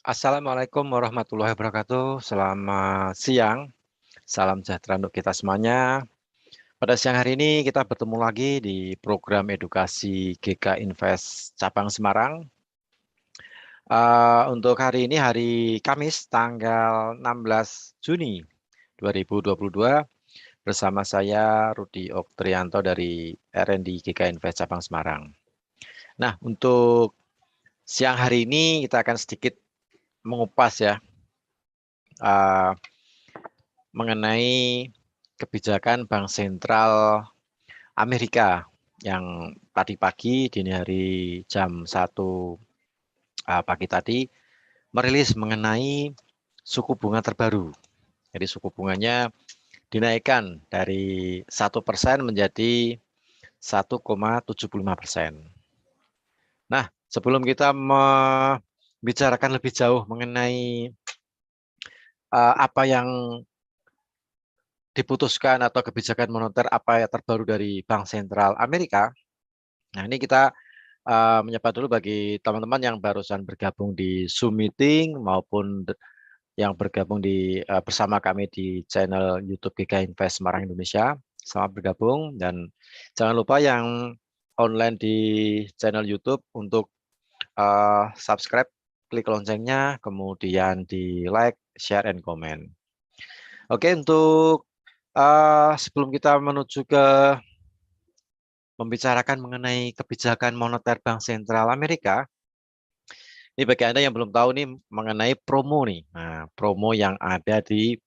Assalamualaikum warahmatullahi wabarakatuh. Selamat siang, salam sejahtera untuk kita semuanya. Pada siang hari ini kita bertemu lagi di program edukasi GK Invest Cabang Semarang. Untuk hari ini hari Kamis tanggal 16 Juni 2022 bersama saya Rudi Oktrianto dari R&D GK Invest Cabang Semarang. Nah, untuk siang hari ini kita akan sedikit mengupas ya uh, mengenai kebijakan Bank Sentral Amerika yang tadi pagi dini hari jam 1 pagi tadi merilis mengenai suku bunga terbaru. Jadi suku bunganya dinaikkan dari 1% menjadi 1,75%. Nah, sebelum kita membicarakan lebih jauh mengenai apa yang diputuskan atau kebijakan moneter apa yang terbaru dari Bank Sentral Amerika. Nah, ini kita menyapa dulu bagi teman-teman yang barusan bergabung di Zoom meeting maupun yang bergabung bersama kami di channel YouTube GK Invest Semarang Indonesia. Selamat bergabung dan jangan lupa yang online di channel YouTube untuk subscribe, klik loncengnya, kemudian di like, share, and comment. Oke, untuk sebelum kita menuju ke membicarakan mengenai kebijakan moneter Bank Sentral Amerika, ini bagi Anda yang belum tahu nih mengenai promo nih. Nah, promo yang ada di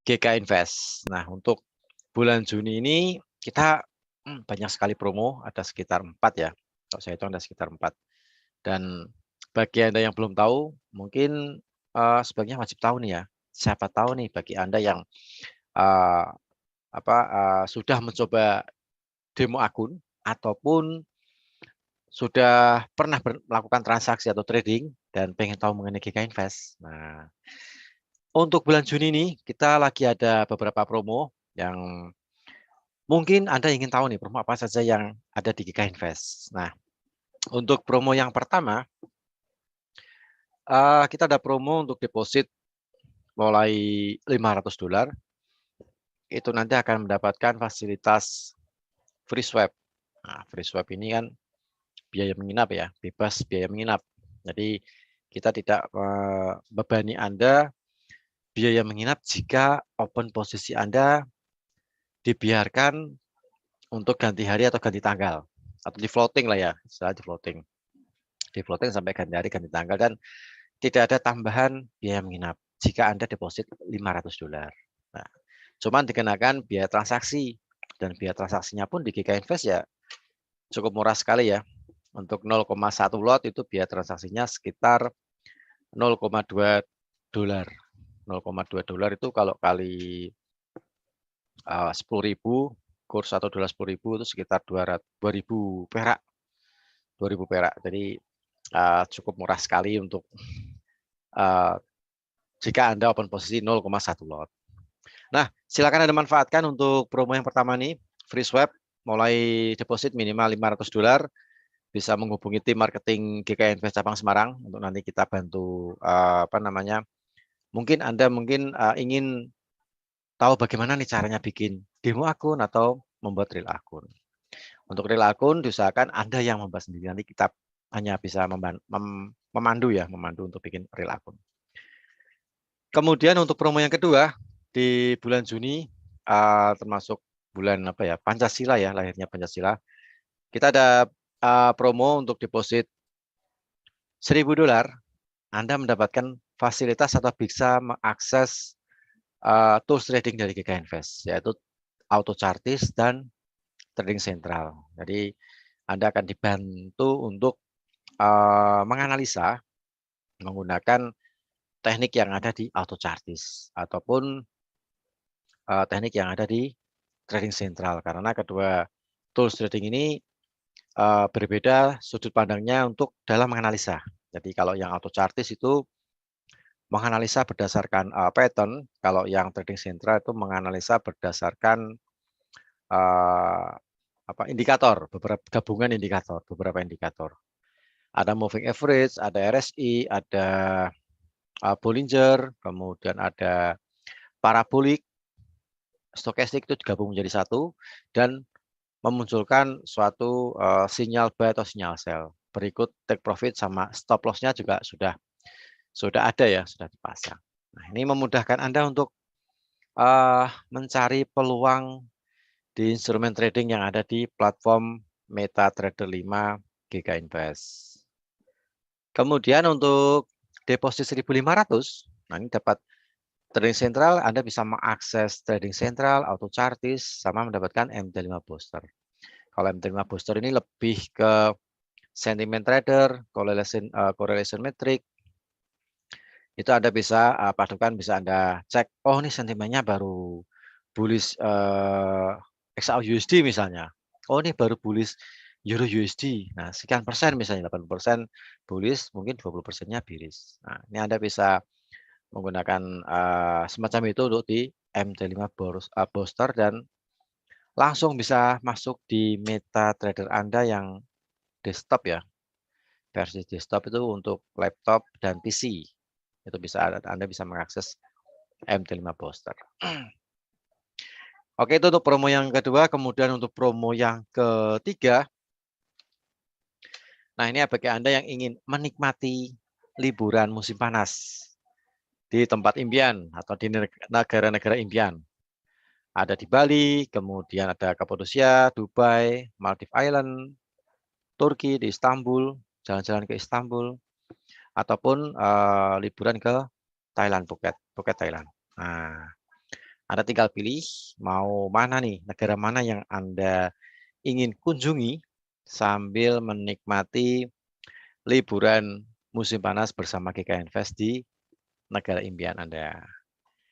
GK Invest. Nah, untuk bulan Juni ini kita banyak sekali promo, ada sekitar 4 ya. Kalau saya hitung ada sekitar 4. Dan bagi Anda yang belum tahu, mungkin sebaiknya wajib tahu nih ya. Siapa tahu nih bagi Anda yang uh, sudah mencoba demo akun ataupun sudah pernah melakukan transaksi atau trading dan pengen tahu mengenai GK Invest. Nah, untuk bulan Juni ini kita lagi ada beberapa promo yang mungkin Anda ingin tahu nih promo apa saja yang ada di GK Invest. Nah, untuk promo yang pertama kita ada promo untuk deposit mulai $500. Itu nanti akan mendapatkan fasilitas free swap. Nah, free swap ini kan biaya menginap ya, bebas biaya menginap. Jadi kita tidak membebani Anda biaya menginap jika open posisi Anda dibiarkan untuk ganti hari atau ganti tanggal. Atau di floating lah ya, istilah di floating. Di floating sampai ganti hari, ganti tanggal. Dan tidak ada tambahan biaya menginap jika Anda deposit $500. Nah, cuman dikenakan biaya transaksi. Dan biaya transaksinya pun di GK Invest ya cukup murah sekali ya. Untuk 0,1 lot itu biaya transaksinya sekitar $0,2. $0,2 itu kalau kali 10.000, kurs $1 10.000 itu sekitar 2.000 perak. 2.000 perak. Jadi cukup murah sekali untuk jika Anda open posisi 0,1 lot. Nah, silakan Anda manfaatkan untuk promo yang pertama nih, free swap, mulai deposit minimal $500, bisa menghubungi tim marketing GK Invest Cabang Semarang untuk nanti kita bantu mungkin Anda ingin tahu bagaimana nih caranya bikin demo akun atau membuat real akun. Untuk real akun diusahakan Anda yang membuat sendiri, nanti kita hanya bisa memandu untuk bikin real akun. Kemudian untuk promo yang kedua di bulan Juni termasuk bulan Pancasila ya, lahirnya Pancasila. Kita ada promo untuk deposit $1.000, Anda mendapatkan fasilitas atau bisa mengakses tools trading dari GK Invest, yaitu Auto Chartis dan Trading Central. Jadi Anda akan dibantu untuk menganalisa menggunakan teknik yang ada di Auto Chartis ataupun teknik yang ada di Trading Central, karena kedua tools trading ini berbeda sudut pandangnya untuk dalam menganalisa. Jadi kalau yang Auto Chartis itu menganalisa berdasarkan pattern, kalau yang Trading Central itu menganalisa berdasarkan indikator, beberapa indikator. Ada moving average, ada RSI, ada Bollinger, kemudian ada parabolik, stokastik itu digabung menjadi satu dan memunculkan suatu sinyal buy atau sinyal sell. Berikut take profit sama stop loss-nya juga sudah ada ya, sudah dipasang. Nah, ini memudahkan Anda untuk mencari peluang di instrumen trading yang ada di platform MetaTrader 5 GK Invest. Kemudian untuk deposit 1.500, nah ini dapat trading sentral, Anda bisa mengakses trading sentral, auto chartis, sama mendapatkan MT5 booster. Kalau MT5 booster ini lebih ke sentiment trader, correlation metric, itu Anda bisa padukan, bisa Anda cek, oh ini sentimennya baru bullish XAUUSD misalnya. Oh ini baru bullish Euro USD. Nah, sekian persen misalnya 80% bullish, mungkin 20%-nya bearish. Nah, ini Anda bisa menggunakan semacam itu untuk di MT5 booster dan langsung bisa masuk di MetaTrader Anda yang desktop ya. Versi desktop itu untuk laptop dan PC. Itu bisa Anda bisa mengakses MT5 booster. Oke, itu untuk promo yang kedua. Kemudian untuk promo yang ketiga, nah ini bagi Anda yang ingin menikmati liburan musim panas di tempat impian atau di negara-negara impian. Ada di Bali, kemudian ada Kapadosia, Dubai, Maldives Island, Turki, di Istanbul, jalan-jalan ke Istanbul, ataupun liburan ke Thailand, Phuket Thailand. Nah, Anda tinggal pilih mau mana nih, negara mana yang Anda ingin kunjungi sambil menikmati liburan musim panas bersama GK Invest di negara impian Anda.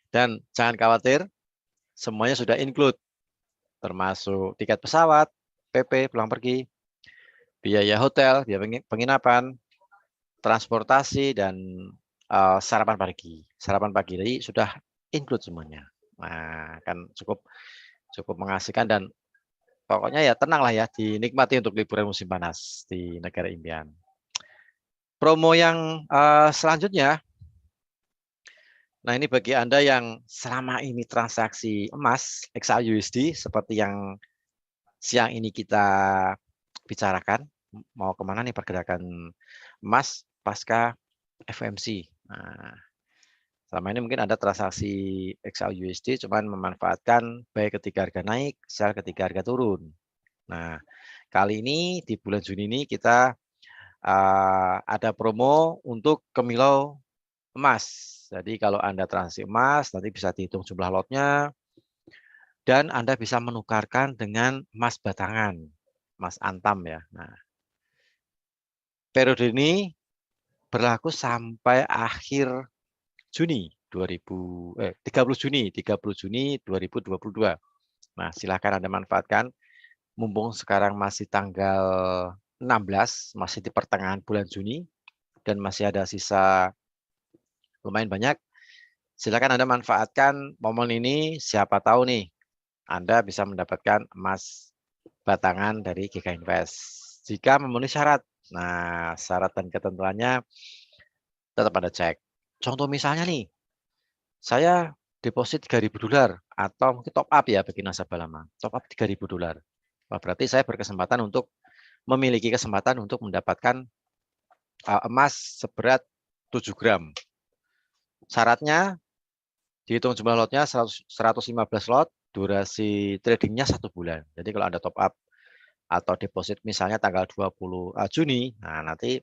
Dan jangan khawatir, semuanya sudah include, termasuk tiket pesawat, PP, pulang pergi, biaya hotel, biaya penginapan, transportasi, dan sarapan pagi. Sarapan pagi tadi sudah include semuanya. Nah, kan cukup mengasihkan dan pokoknya ya tenanglah ya, dinikmati untuk liburan musim panas di negara impian. Promo yang selanjutnya, nah ini bagi Anda yang selama ini transaksi emas XAUUSD seperti yang siang ini kita bicarakan, mau kemana nih pergerakan emas pasca FOMC. Nah, selama ini mungkin ada transaksi XAUUSD cuman memanfaatkan buy ketika harga naik, sell ketika harga turun. Nah, kali ini di bulan Juni ini kita ada promo untuk Kemilau emas. Jadi kalau Anda transaksi emas, nanti bisa dihitung jumlah lotnya, dan Anda bisa menukarkan dengan emas batangan, emas antam ya. Nah, periode ini berlaku sampai akhir Juni 30 Juni 2022. Nah, silakan Anda manfaatkan, mumpung sekarang masih tanggal 16, masih di pertengahan bulan Juni, dan masih ada sisa lumayan banyak. Silakan Anda manfaatkan momen ini, siapa tahu nih Anda bisa mendapatkan emas batangan dari GK Invest jika memenuhi syarat. Nah, syarat dan ketentuannya tetap Anda cek. Contoh misalnya nih, saya deposit $3.000 atau mungkin top up ya bagi nasabah lama. Top up $3.000. Wah, berarti saya memiliki kesempatan untuk mendapatkan emas seberat 7 gram. Syaratnya dihitung jumlah lotnya 115 lot, durasi tradingnya 1 bulan. Jadi kalau Anda top up atau deposit misalnya tanggal 20 Juni, nah nanti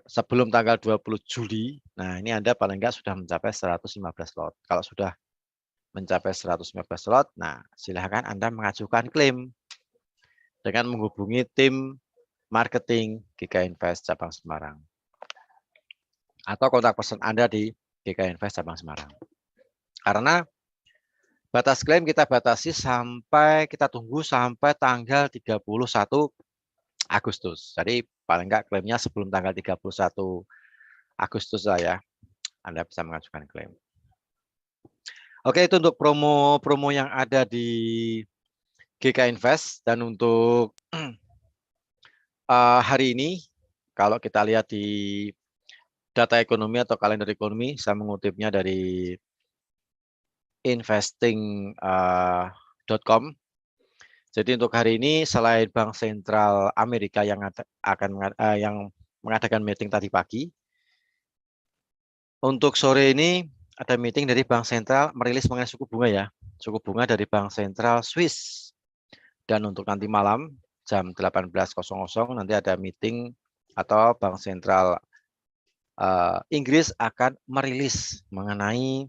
sebelum tanggal 20 Juli, nah ini Anda paling enggak sudah mencapai 115 lot. Kalau sudah mencapai 115 lot, nah silahkan Anda mengajukan klaim dengan menghubungi tim marketing GK Invest cabang Semarang atau kontak person Anda di GK Invest cabang Semarang. Karena batas klaim kita batasi kita tunggu sampai tanggal 31 Agustus. Jadi paling enggak klaimnya sebelum tanggal 31 Agustus ya, Anda bisa mengajukan klaim. Oke, itu untuk promo-promo yang ada di GK Invest. Dan untuk hari ini, kalau kita lihat di data ekonomi atau kalender ekonomi, saya mengutipnya dari investing.com. Jadi untuk hari ini selain Bank Sentral Amerika yang mengadakan meeting tadi pagi, untuk sore ini ada meeting dari Bank Sentral merilis mengenai suku bunga ya, suku bunga dari Bank Sentral Swiss. Dan untuk nanti malam jam 18.00 nanti ada meeting atau Bank Sentral Inggris akan merilis mengenai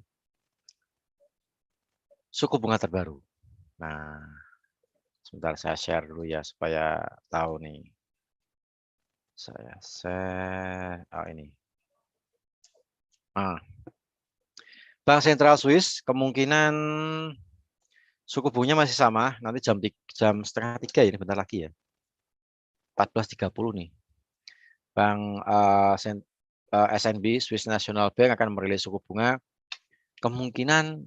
suku bunga terbaru. Nah, sebentar saya share dulu ya supaya tahu nih. Saya share ini. Bank Sentral Swiss kemungkinan suku bunganya masih sama. Nanti jam setengah 3 ini bentar lagi ya. 14.30 nih. Bank SNB Swiss National Bank akan merilis suku bunga. Kemungkinan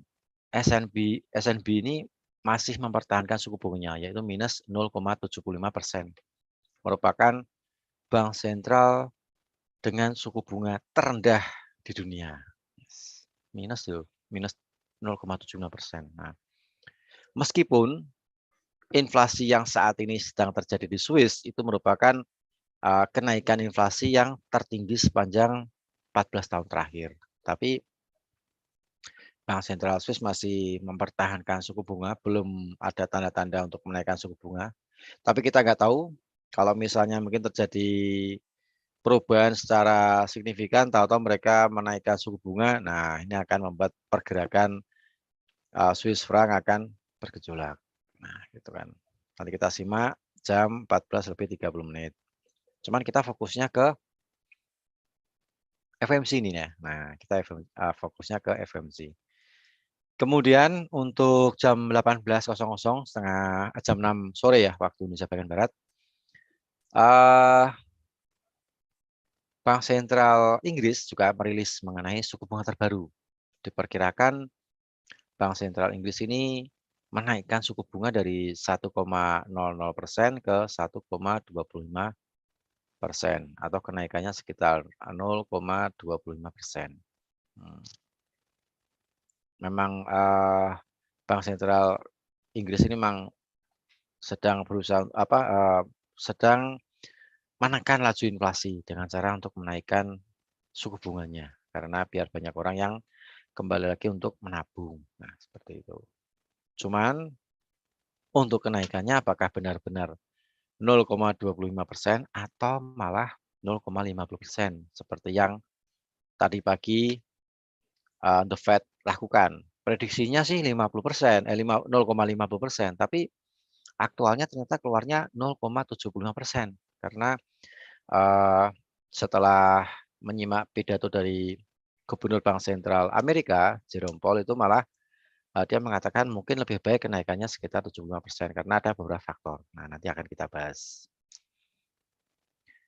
SNB ini masih mempertahankan suku bunganya yaitu minus 0,75%. Merupakan bank sentral dengan suku bunga terendah di dunia. Minus 0,75%. Nah, meskipun inflasi yang saat ini sedang terjadi di Swiss itu merupakan kenaikan inflasi yang tertinggi sepanjang 14 tahun terakhir. Tapi Bank Sentral Swiss masih mempertahankan suku bunga, belum ada tanda-tanda untuk menaikkan suku bunga. Tapi kita nggak tahu kalau misalnya mungkin terjadi perubahan secara signifikan, tahu-tahu mereka menaikkan suku bunga, nah ini akan membuat pergerakan Swiss franc akan bergejolak. Nah, gitu kan. Nanti kita simak jam 14:30. Cuman kita fokusnya ke FMC ini ya. Nah, kita fokusnya ke FMC. Kemudian untuk jam 18.00 jam 6 sore ya waktu Indonesia bagian Barat. Bank Sentral Inggris juga merilis mengenai suku bunga terbaru. Diperkirakan Bank Sentral Inggris ini menaikkan suku bunga dari 1,00% ke 1,25% atau kenaikannya sekitar 0,25%. Memang Bank Sentral Inggris ini memang sedang berusaha sedang menekan laju inflasi dengan cara untuk menaikkan suku bunganya karena biar banyak orang yang kembali lagi untuk menabung. Nah, seperti itu. Cuman untuk kenaikannya apakah benar-benar 0,25% atau malah 0,50% seperti yang tadi pagi The Fed lakukan. Prediksinya sih 50%, 0,50%, tapi aktualnya ternyata keluarnya 0,75% karena setelah menyimak pidato dari Gubernur Bank Sentral Amerika, Jerome Powell itu malah dia mengatakan mungkin lebih baik kenaikannya sekitar 75% karena ada beberapa faktor. Nah, nanti akan kita bahas.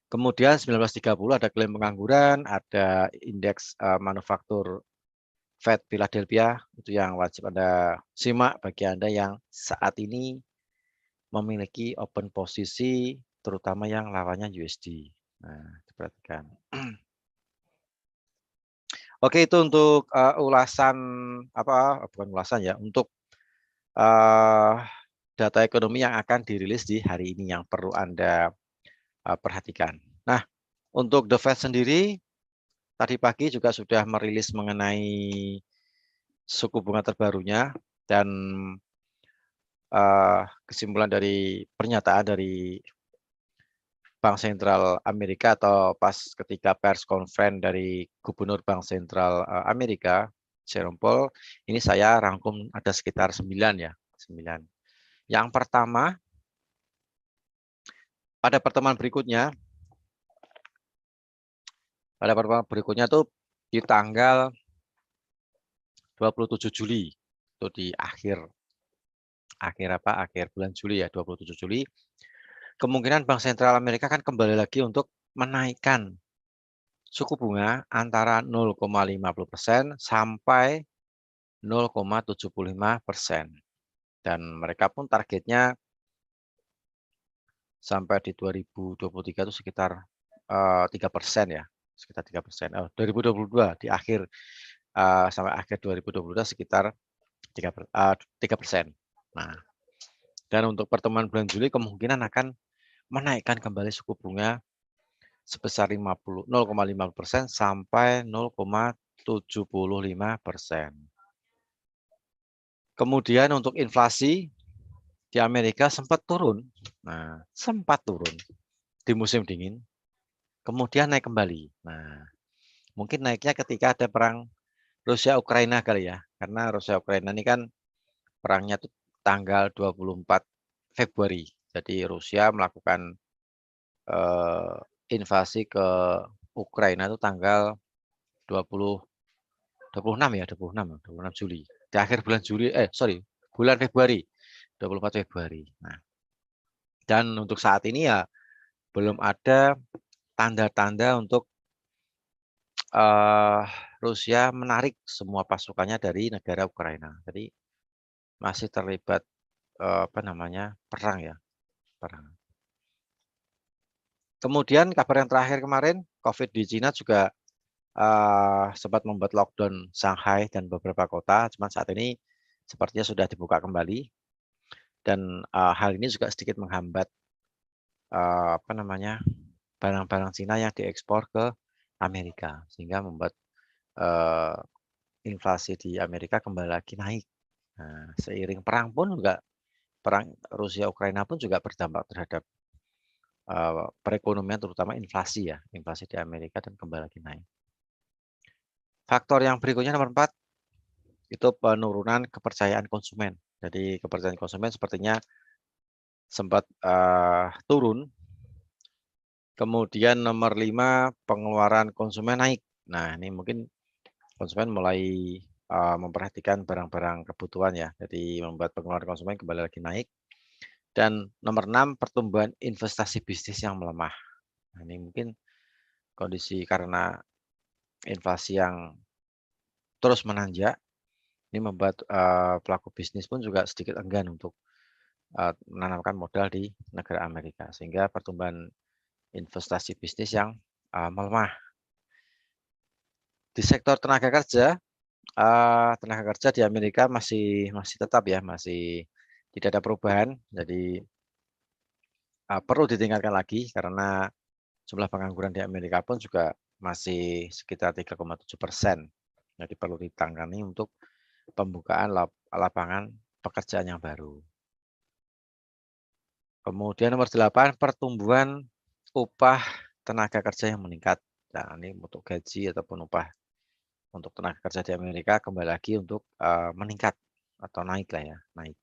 Kemudian 19.30 ada klaim pengangguran, ada indeks manufaktur Fed Philadelphia, itu yang wajib Anda simak bagi Anda yang saat ini memiliki open posisi, terutama yang lawannya USD. Nah, diperhatikan. Oke, itu untuk ulasan bukan ulasan ya, untuk data ekonomi yang akan dirilis di hari ini yang perlu Anda perhatikan. Nah, untuk The Fed sendiri tadi pagi juga sudah merilis mengenai suku bunga terbarunya dan kesimpulan dari pernyataan dari Bank Sentral Amerika atau pas ketika pers conference dari Gubernur Bank Sentral Amerika, Jerome Powell, ini saya rangkum ada sekitar 9 ya, 9. Yang pertama, pada pertemuan berikutnya tuh di tanggal 27 Juli, itu di akhir bulan Juli ya, 27 Juli. Kemungkinan Bank Sentral Amerika akan kembali lagi untuk menaikkan suku bunga antara 0,50% sampai 0,75%. Dan mereka pun targetnya sampai di 2023 itu sekitar 3% ya, sekitar 3%. 2022 di akhir sampai akhir 2022 sekitar 3%. Nah, dan untuk pertemuan bulan Juli kemungkinan akan menaikkan kembali suku bunga sebesar 0,50% sampai 0,75%. Kemudian untuk inflasi di Amerika sempat turun. Nah, sempat turun di musim dingin. Kemudian naik kembali. Nah, mungkin naiknya ketika ada perang Rusia Ukraina kali ya. Karena Rusia Ukraina ini kan perangnya tuh tanggal 24 Februari. Jadi Rusia melakukan invasi ke Ukraina itu tanggal 26 ya, 26 Juli. Di akhir bulan Juli, bulan Februari, 24 Februari. Nah, dan untuk saat ini ya belum ada tanda-tanda untuk Rusia menarik semua pasukannya dari negara Ukraina. Jadi masih terlibat perang ya, perang. Kemudian kabar yang terakhir kemarin, COVID di Cina juga sempat membuat lockdown Shanghai dan beberapa kota. Cuman saat ini sepertinya sudah dibuka kembali. Dan hal ini juga sedikit menghambat barang-barang Cina yang diekspor ke Amerika, sehingga membuat inflasi di Amerika kembali lagi naik. Nah, seiring perang pun juga, perang Rusia Ukraina pun juga berdampak terhadap perekonomian, terutama inflasi ya, inflasi di Amerika, dan kembali lagi naik. Faktor yang berikutnya nomor 4 itu penurunan kepercayaan konsumen. Jadi kepercayaan konsumen sepertinya sempat turun. Kemudian nomor 5 pengeluaran konsumen naik. Nah, ini mungkin konsumen mulai memperhatikan barang-barang kebutuhan ya. Jadi membuat pengeluaran konsumen kembali lagi naik. Dan nomor 6 pertumbuhan investasi bisnis yang melemah. Nah, ini mungkin kondisi karena inflasi yang terus menanjak, ini membuat pelaku bisnis pun juga sedikit enggan untuk menanamkan modal di negara Amerika, sehingga pertumbuhan investasi bisnis yang melemah. Di sektor tenaga kerja di Amerika masih tetap ya, masih tidak ada perubahan. Jadi perlu ditingkatkan lagi karena jumlah pengangguran di Amerika pun juga masih sekitar 3,7%. Jadi perlu ditangani untuk pembukaan lapangan pekerjaan yang baru. Kemudian nomor 8, pertumbuhan upah tenaga kerja yang meningkat. Nah, ini untuk gaji ataupun upah untuk tenaga kerja di Amerika kembali lagi untuk meningkat atau naik lah ya, naik.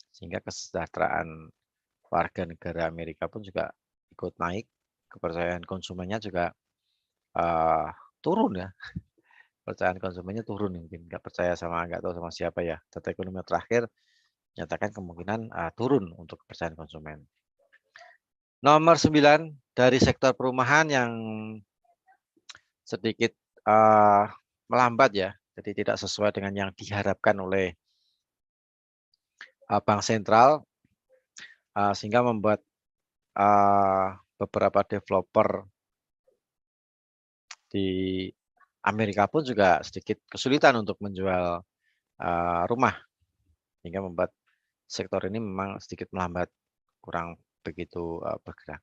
Sehingga kesejahteraan warga negara Amerika pun juga ikut naik, kepercayaan konsumennya juga turun ya. Kepercayaan konsumennya turun, mungkin nggak tahu sama siapa ya. Data ekonomi terakhir nyatakan kemungkinan turun untuk kepercayaan konsumen. Nomor 9 dari sektor perumahan yang sedikit melambat ya, jadi tidak sesuai dengan yang diharapkan oleh bank sentral, sehingga membuat beberapa developer di Amerika pun juga sedikit kesulitan untuk menjual rumah, hingga membuat sektor ini memang sedikit melambat, kurang begitu bergerak.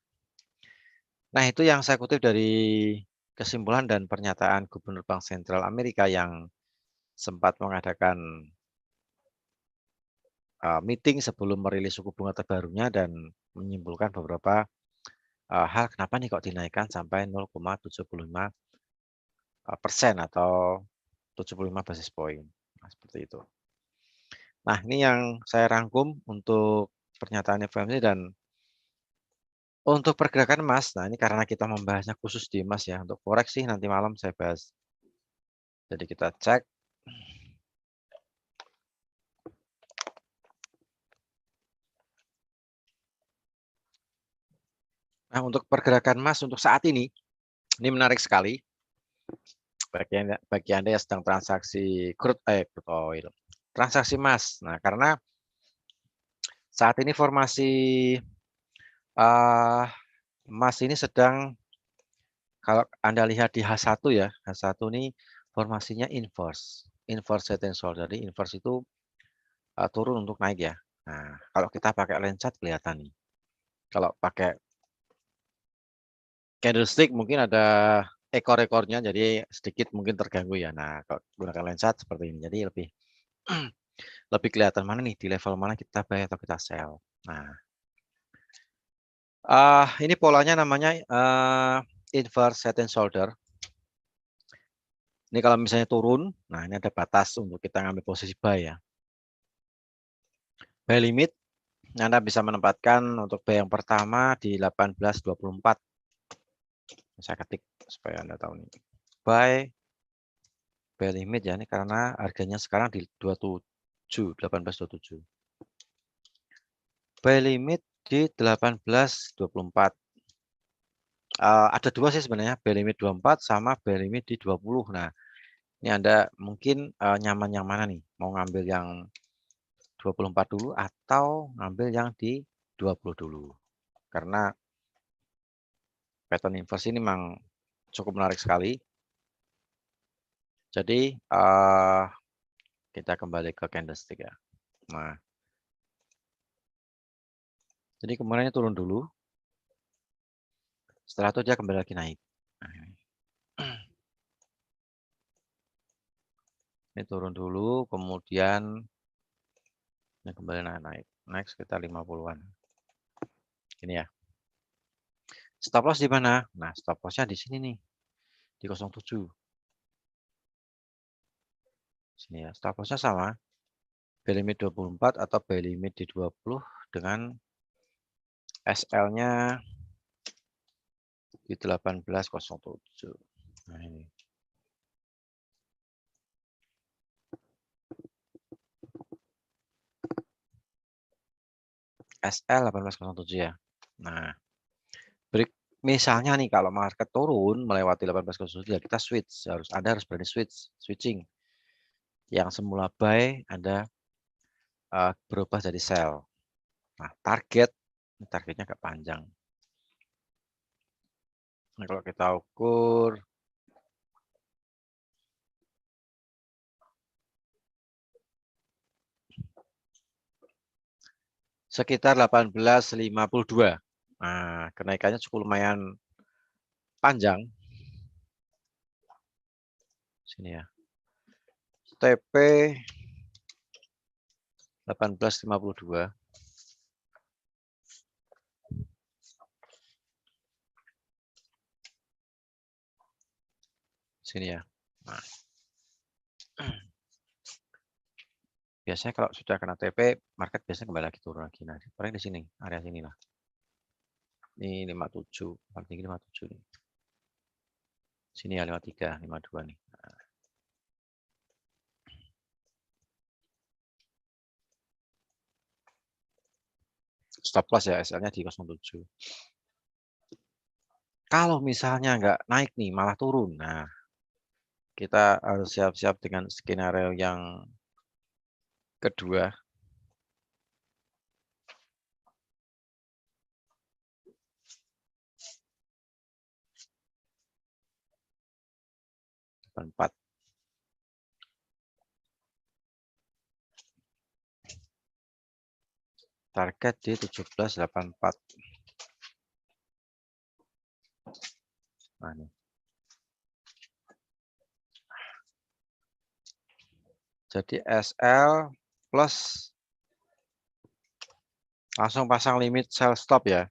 Nah, itu yang saya kutip dari kesimpulan dan pernyataan Gubernur Bank Sentral Amerika yang sempat mengadakan meeting sebelum merilis suku bunga terbarunya dan menyimpulkan beberapa hal kenapa nih kok dinaikkan sampai 0,75% atau 75 basis point. Nah, seperti itu. Nah, ini yang saya rangkum untuk pernyataan FOMC. Dan untuk pergerakan emas, nah ini karena kita membahasnya khusus di emas ya. Untuk forex sih nanti malam saya bahas. Jadi kita cek. Nah, untuk pergerakan emas untuk saat ini menarik sekali. Bagi Anda yang sedang transaksi crude oil, transaksi emas. Nah, karena saat ini formasi emas ini sedang Kalau Anda lihat di H1 ya, H1 ini formasinya inverse. Inverse set and shoulder. Jadi inverse itu turun untuk naik ya. Nah, kalau kita pakai line chart kelihatan nih. Kalau pakai candlestick mungkin ada ekor-ekornya, jadi sedikit mungkin terganggu ya. Nah, kalau gunakan line chart seperti ini, jadi lebih lebih kelihatan mana nih di level mana kita buy atau kita sell. Nah, ini polanya namanya inverse head and shoulder. Ini kalau misalnya turun, nah ini ada batas untuk kita ngambil posisi buy ya. Buy limit, Anda bisa menempatkan untuk buy yang pertama di 18.24. Saya ketik supaya Anda tahu nih. Buy limit ya, ini karena harganya sekarang di 18.27. Buy limit di 18.24. Ada dua sih sebenarnya, buy limit 24 sama buy limit di 20. Nah, ini Anda mungkin nyaman yang mana nih? Mau ngambil yang 24 dulu atau ngambil yang di 20 dulu. Karena pattern inverse ini memang cukup menarik sekali. Jadi kita kembali ke candlestick ya. Nah, jadi kemarin turun dulu. Setelah itu dia kembali lagi naik. Nah, ini turun dulu, kemudian ini kembali naik. Next kita 50-an. Ini ya. Stop loss di mana? Nah, stop loss-nya di sini nih. Di 07. Sini ya. Stop loss-nya sama. Buy limit 24 atau buy limit di 20 dengan SL-nya di 18.07. Nah, ini. SL 18.07 ya. Nah, break misalnya nih kalau market turun melewati 18.07 ya kita switch, Anda harus berani switching. Yang semula buy Anda berubah jadi sell. Nah, targetnya agak panjang. Nah, kalau kita ukur sekitar 18.52. Nah, kenaikannya cukup lumayan panjang. Sini ya. TP 18.52. Sini ya. Nah. Biasanya kalau sudah kena TP, market biasanya kembali lagi turun lagi. Nah, paling di sini, area sini lah. Ini 57, paling tinggi 57 nih. Sini ya 53, 52 nih. Nah. Stop loss ya, SL-nya di 07. Kalau misalnya nggak naik nih, malah turun. Nah, kita harus siap-siap dengan skenario yang kedua. Empat. Target di 17.84. Nah, ini. Jadi SL plus langsung pasang limit sell stop ya.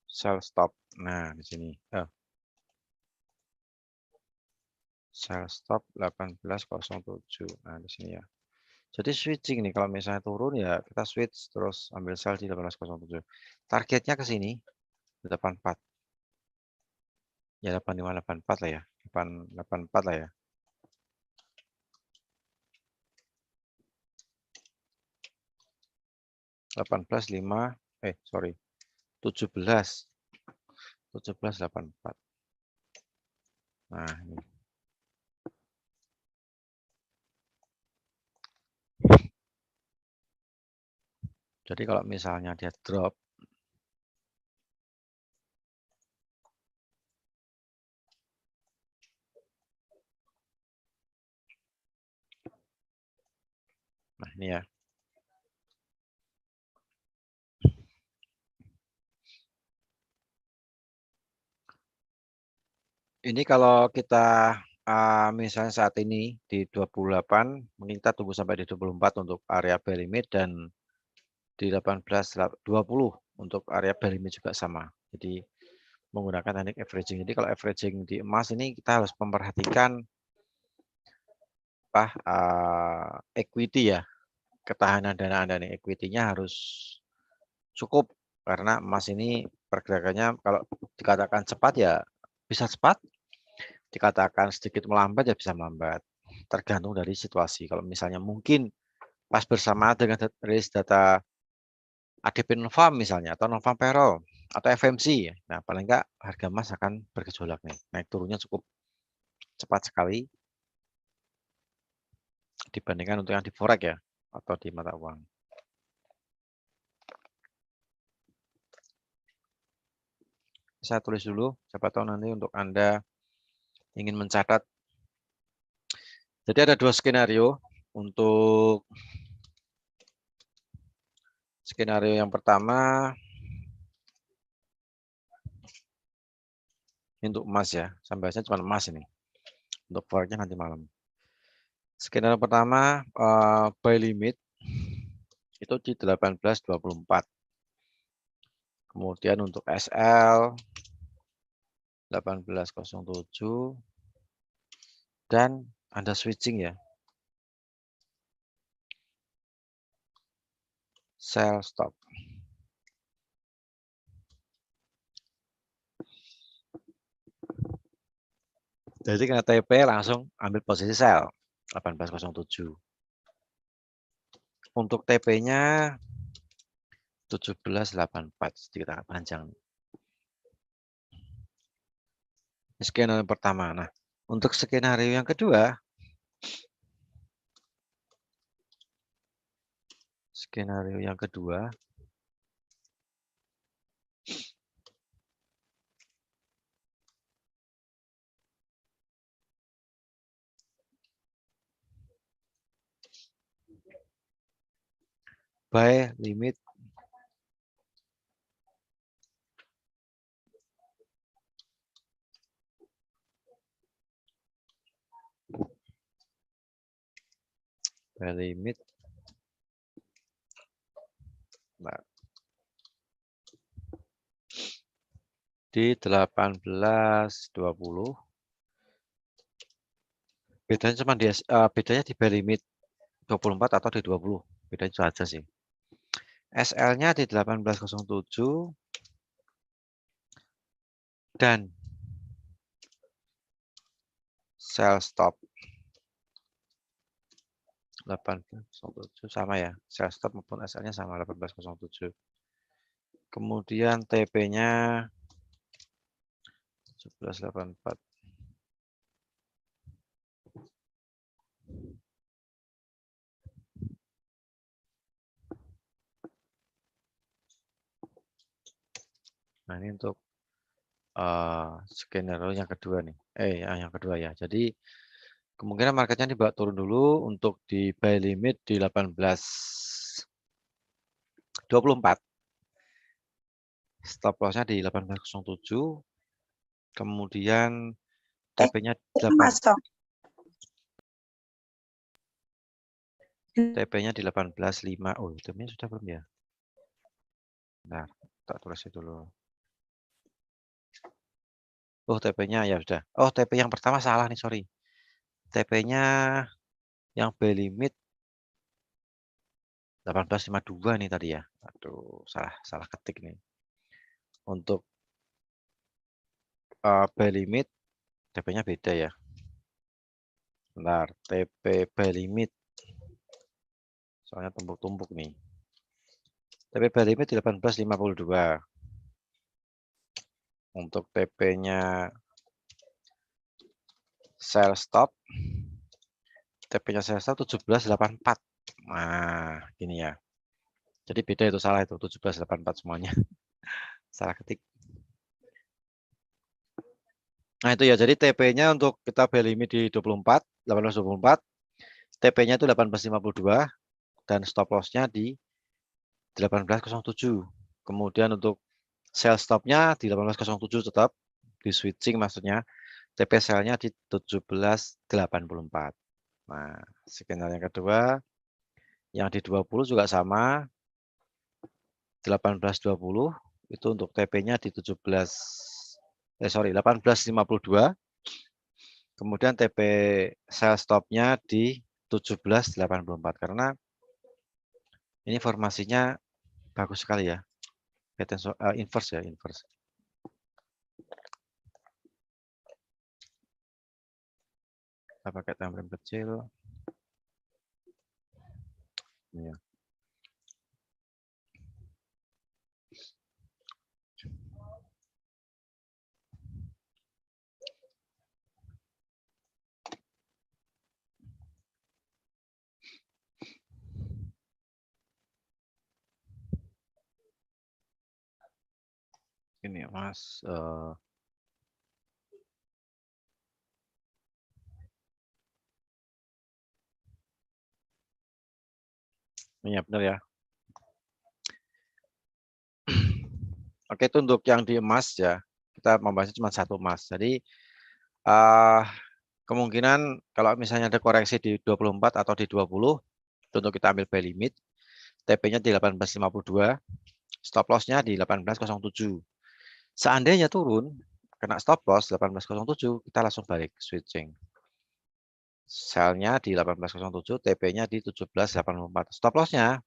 Sell stop. Nah, di sini. Sell stop 18.07. Nah, di sini ya. Jadi switching nih, kalau misalnya turun ya kita switch terus ambil sell di 18.07. Targetnya ke sini 84. Ya 8584 lah ya. 884 lah ya. Sorry. 17.84. Nah, ini. Jadi kalau misalnya dia drop Nah, ini ya. Ini kalau kita misalnya saat ini di 28, mungkin kita tunggu sampai di 24 untuk area buy limit dan di 18.20 untuk area buy limit juga sama. Jadi menggunakan teknik averaging. Jadi kalau averaging di emas ini kita harus memperhatikan equity ya, ketahanan dana Anda nih, equity-nya harus cukup karena emas ini pergerakannya kalau dikatakan cepat ya bisa cepat, dikatakan sedikit melambat ya bisa melambat. Tergantung dari situasi. Kalau misalnya mungkin pas bersamaan dengan rilis data ADP Nova misalnya atau Nova Payroll atau FMC, nah paling enggak harga emas akan bergejolak nih, naik turunnya cukup cepat sekali dibandingkan untuk yang di forex ya atau di mata uang. Saya tulis dulu, siapa tahu nanti untuk Anda ingin mencatat. Jadi ada dua skenario. Untuk skenario yang pertama untuk emas ya, sampai cuma emas ini. Untuk forexnya nanti malam. Skenario pertama buy limit itu di 18.24. Kemudian untuk SL 18.07 dan Anda switching ya. Sell stop. Jadi kena TP langsung ambil posisi sell 18.07. Untuk TP-nya 17.84, sedikit agak panjang. Skenario pertama. Nah, untuk skenario yang kedua, buy limit nah, di 18.20. Bedanya cuma bedanya di buy limit 24 atau di 20. Bedanya itu aja sih. SL-nya di 18.07 dan sell stop 18.07 sama ya. Sell stop maupun SL-nya sama 18.07. Kemudian TP-nya 17.84. Nah, ini untuk skenario yang kedua nih. Yang kedua ya. Jadi kemungkinan marketnya dibawa turun dulu untuk di buy limit di 18.24. Stop loss-nya di 18.07. Kemudian TP-nya 8. TP-nya di 18.5. Oh, TP-nya sudah belum ya? Bentar, tak tulis dulu. Oh, TP-nya ya sudah. Oh, TP yang pertama salah nih, sorry. TP-nya yang buy limit 18.52 nih tadi ya. Aduh, salah ketik nih. Untuk buy limit TP-nya beda ya. Bentar, TP buy limit. Soalnya tumpuk-tumpuk nih. TP buy limit 18.52. Untuk TP-nya sell stop. TP-nya sell stop 17.84. Nah, gini ya. Jadi beda itu, salah itu 17.84 semuanya. Salah ketik. Nah, itu ya. Jadi TP-nya untuk kita buy limit di 18.24, TP-nya itu 18.52. dan stop loss-nya di 18.07. Kemudian untuk sell stop-nya di 18.07 tetap di switching, maksudnya TP sell-nya di 17.84. Nah, skenario yang kedua yang di 20 juga sama, 18.20 itu untuk TP-nya di 18.52. Kemudian TP sell stop-nya di 17.84 karena ini formasinya bagus sekali ya. Inverse ya, inverse. Kita pakai time frame kecil. Ya. Ini Mas, ini ya benar ya. Oke, itu untuk yang di emas ya. Kita membahasnya cuma satu emas. Jadi kemungkinan kalau misalnya ada koreksi di 24 atau di 20, untuk kita ambil buy limit, TP-nya di 18.52, stop loss-nya di 18.07. Seandainya turun, kena stop loss 18.07, kita langsung balik switching. Sell-nya di 18.07, TP-nya di 17.84. Stop loss-nya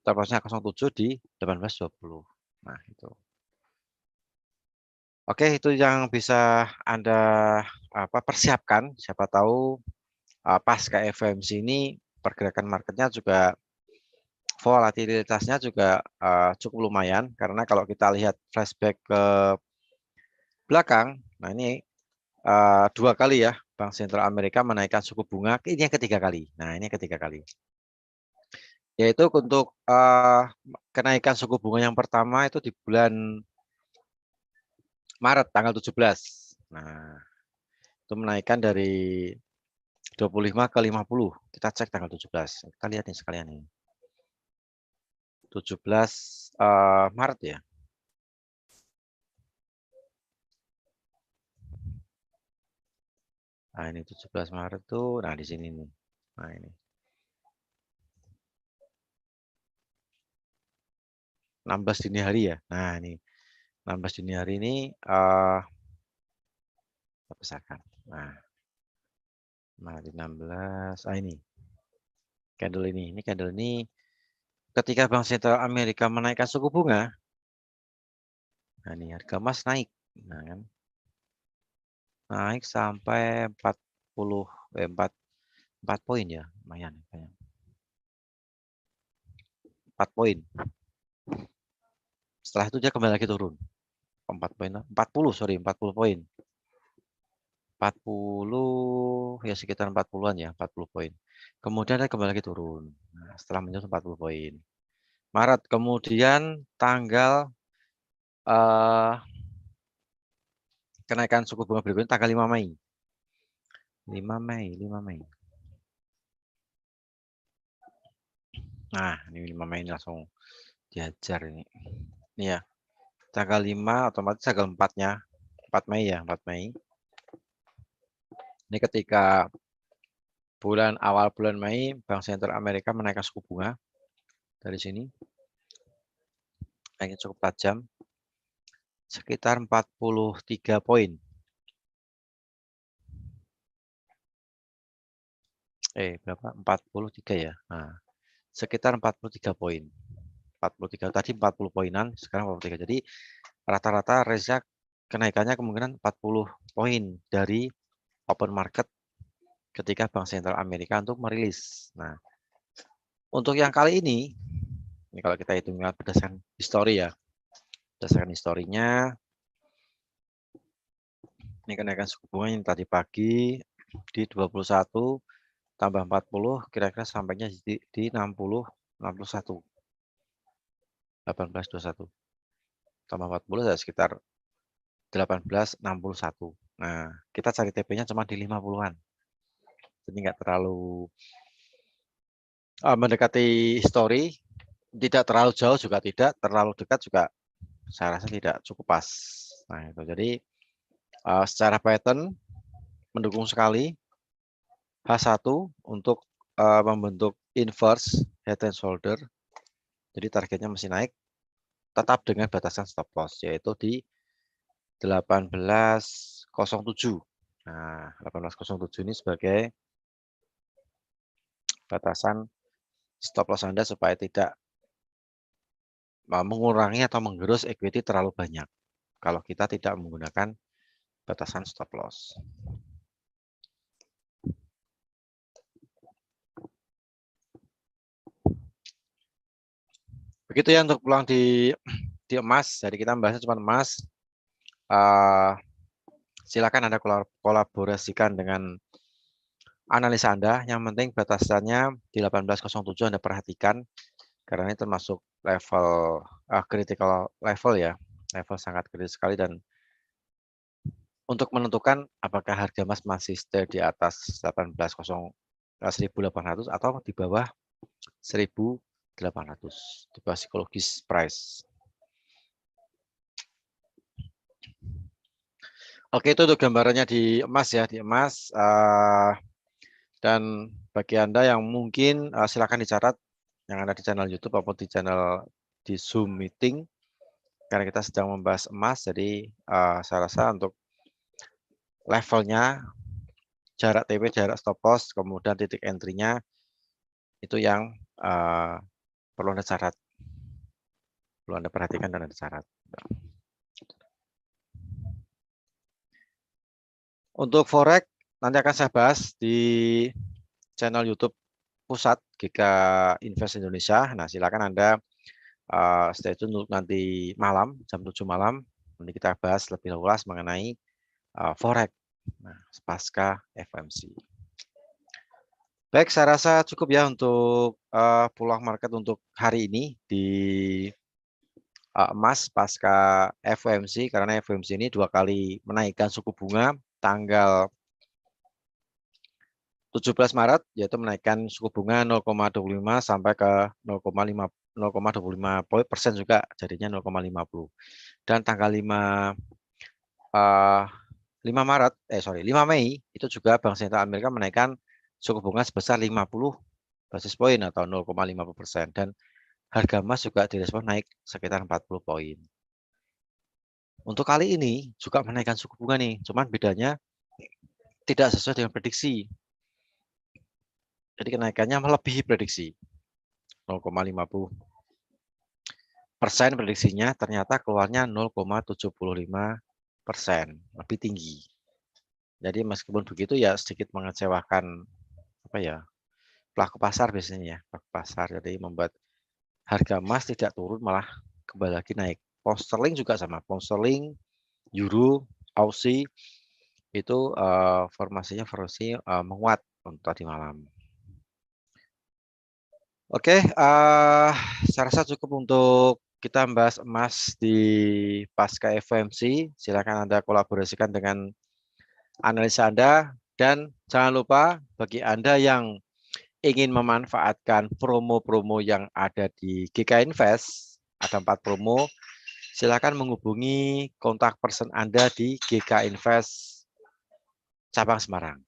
07 di 18.20. Nah, itu. Oke, itu yang bisa Anda persiapkan. Siapa tahu pas ke FOMC ini pergerakan marketnya juga volatilitasnya juga cukup lumayan, karena kalau kita lihat flashback ke belakang, nah ini 2 kali ya Bank Sentral Amerika menaikkan suku bunga, ini yang ketiga kali. Nah, ini yang ketiga kali. Yaitu untuk kenaikan suku bunga yang pertama itu di bulan Maret tanggal 17. Nah, itu menaikkan dari 25 ke 50. Kita cek tanggal 17. Kita lihat nih sekalian nih. 17 Maret ya. Nah, ini 17 Maret tuh, nah di sini nih. Nah, ini. 16 dini hari ya. Nah, ini 16 dini hari ini kita besarkan. Nah, Maret 16. Ini. Candle ini. Ini candle ini ketika Bank Sentral Amerika menaikkan suku bunga. Nah, ini harga emas naik. Nah, kan. Naik sampai 4 poin ya, lumayan. 4 poin. Setelah itu dia kembali lagi turun. 4 poin, 40 poin. 40 ya, sekitar 40-an ya, 40 poin. Kemudian dia kembali lagi turun. Nah, setelah menyentuh 40 poin. Maret, kemudian tanggal kenaikan suku bunga berikutnya tanggal 5 Mei. 5 Mei, 5 Mei. Nah, ini 5 Mei ini langsung diajar ini. Ini ya. Tanggal 5 otomatis tanggal 4-nya. 4 Mei ya, 4 Mei. Ini ketika awal bulan Mei, Bank Sentral Amerika menaikkan suku bunga dari sini. Naiknya cukup tajam. Sekitar 43 poin. Berapa? 43 ya. Nah, sekitar 43 poin. 43 tadi 40 poinan, sekarang 43. Jadi rata-rata Reza kenaikannya kemungkinan 40 poin dari open market ketika Bank Sentral Amerika untuk merilis. Nah, untuk yang kali ini kalau kita hitung berdasarkan histori ya. Berdasarkan historinya, ini kenaikan suku bunga yang tadi pagi di 21 tambah 40 kira-kira sampainya di 60 61. 1821 tambah 40 ya sekitar 1861. Nah, kita cari TP-nya cuma di 50-an. Jadi nggak terlalu mendekati history, tidak terlalu jauh juga tidak, terlalu dekat juga saya rasa tidak, cukup pas. Nah itu jadi secara pattern mendukung sekali H1 untuk membentuk inverse head and shoulder. Jadi targetnya masih naik, tetap dengan batasan stop loss yaitu di 1807. Nah, 1807 ini sebagai batasan stop loss Anda supaya tidak mengurangi atau menggerus equity terlalu banyak kalau kita tidak menggunakan batasan stop loss. Begitu ya untuk peluang di emas. Jadi kita membahasnya cuma emas. Silakan Anda kolaborasikan dengan analisa Anda. Yang penting batasannya di 1807 Anda perhatikan karena ini termasuk level critical level ya. Level sangat kritis sekali dan untuk menentukan apakah harga emas masih stay di atas 1800 atau di bawah 1800 di bawah psikologis price. Oke, itu untuk gambarannya di emas ya, di emas. Dan bagi Anda yang mungkin silakan dicatat yang ada di channel YouTube maupun di channel di Zoom meeting karena kita sedang membahas emas. Jadi saya rasa untuk levelnya, jarak TP, jarak stop loss, kemudian titik entry-nya itu yang perlu Anda catat, perlu Anda perhatikan dan Anda catat. Untuk forex nanti akan saya bahas di channel YouTube pusat GK Invest Indonesia. Nah, silakan Anda stay tune untuk nanti malam jam 7 malam. Nanti kita bahas lebih luas mengenai forex. Nah, pasca FOMC. Baik, saya rasa cukup ya untuk peluang market untuk hari ini di emas pasca FOMC karena FOMC ini 2 kali menaikkan suku bunga tanggal 17 Maret yaitu menaikkan suku bunga 0,25 sampai ke 0,25% juga jadinya 0,50 dan tanggal 5 Mei itu juga Bank Sentral Amerika menaikkan suku bunga sebesar 50 basis poin atau 0,50% dan harga emas juga direspon naik sekitar 40 poin. Untuk kali ini juga menaikkan suku bunga nih, cuman bedanya tidak sesuai dengan prediksi. Jadi kenaikannya melebihi prediksi. 0,50% prediksinya ternyata keluarnya 0,75%, lebih tinggi. Jadi meskipun begitu ya sedikit mengecewakan pelaku pasar biasanya ya, pelaku pasar. Jadi membuat harga emas tidak turun malah kembali lagi naik. Pound sterling juga sama, pound sterling, euro, Aussie itu formasi menguat untuk tadi malam. Oke, saya rasa cukup untuk kita membahas emas di pasca FOMC. Silakan Anda kolaborasikan dengan analisa Anda dan jangan lupa bagi Anda yang ingin memanfaatkan promo-promo yang ada di GK Invest, ada 4 promo, silakan menghubungi kontak person Anda di GK Invest cabang Semarang.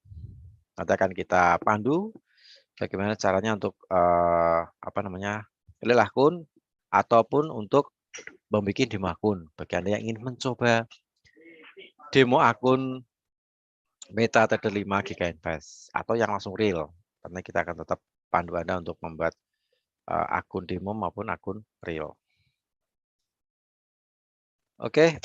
Nanti akan kita pandu bagaimana caranya untuk lelah akun ataupun untuk membuat demo akun. Bagi Anda yang ingin mencoba demo akun MetaTrader 5 GK Invest atau yang langsung real, karena kita akan tetap pandu Anda untuk membuat akun demo maupun akun real. Oke,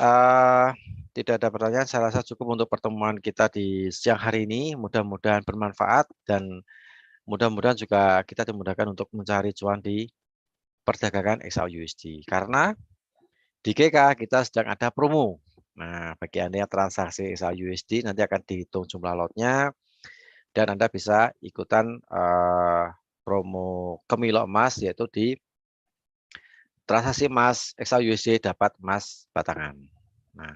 tidak ada pertanyaan. Saya rasa cukup untuk pertemuan kita di siang hari ini. Mudah-mudahan bermanfaat dan mudah-mudahan juga kita dimudahkan untuk mencari cuan di perdagangan XAUUSD. Karena di GK kita sedang ada promo. Nah, bagi Anda yang transaksi XAUUSD nanti akan dihitung jumlah lotnya dan Anda bisa ikutan promo Kemilo emas yaitu di transaksi emas XAUUSD dapat emas batangan. Nah,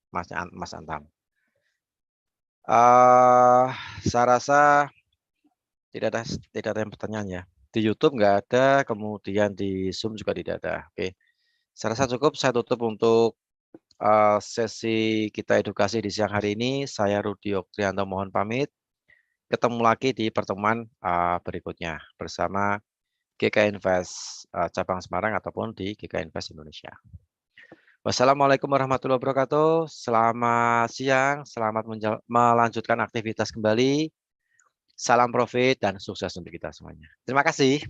emas antam. Saya rasa tidak ada yang pertanyaan ya. Di YouTube nggak ada, kemudian di Zoom juga tidak ada. Oke, saya rasa cukup. Saya tutup untuk sesi kita edukasi di siang hari ini. Saya Rudi Oktrianto mohon pamit. Ketemu lagi di pertemuan berikutnya bersama GK Invest cabang Semarang ataupun di GK Invest Indonesia. Wassalamualaikum warahmatullahi wabarakatuh. Selamat siang, selamat melanjutkan aktivitas kembali. Salam profit dan sukses untuk kita semuanya. Terima kasih.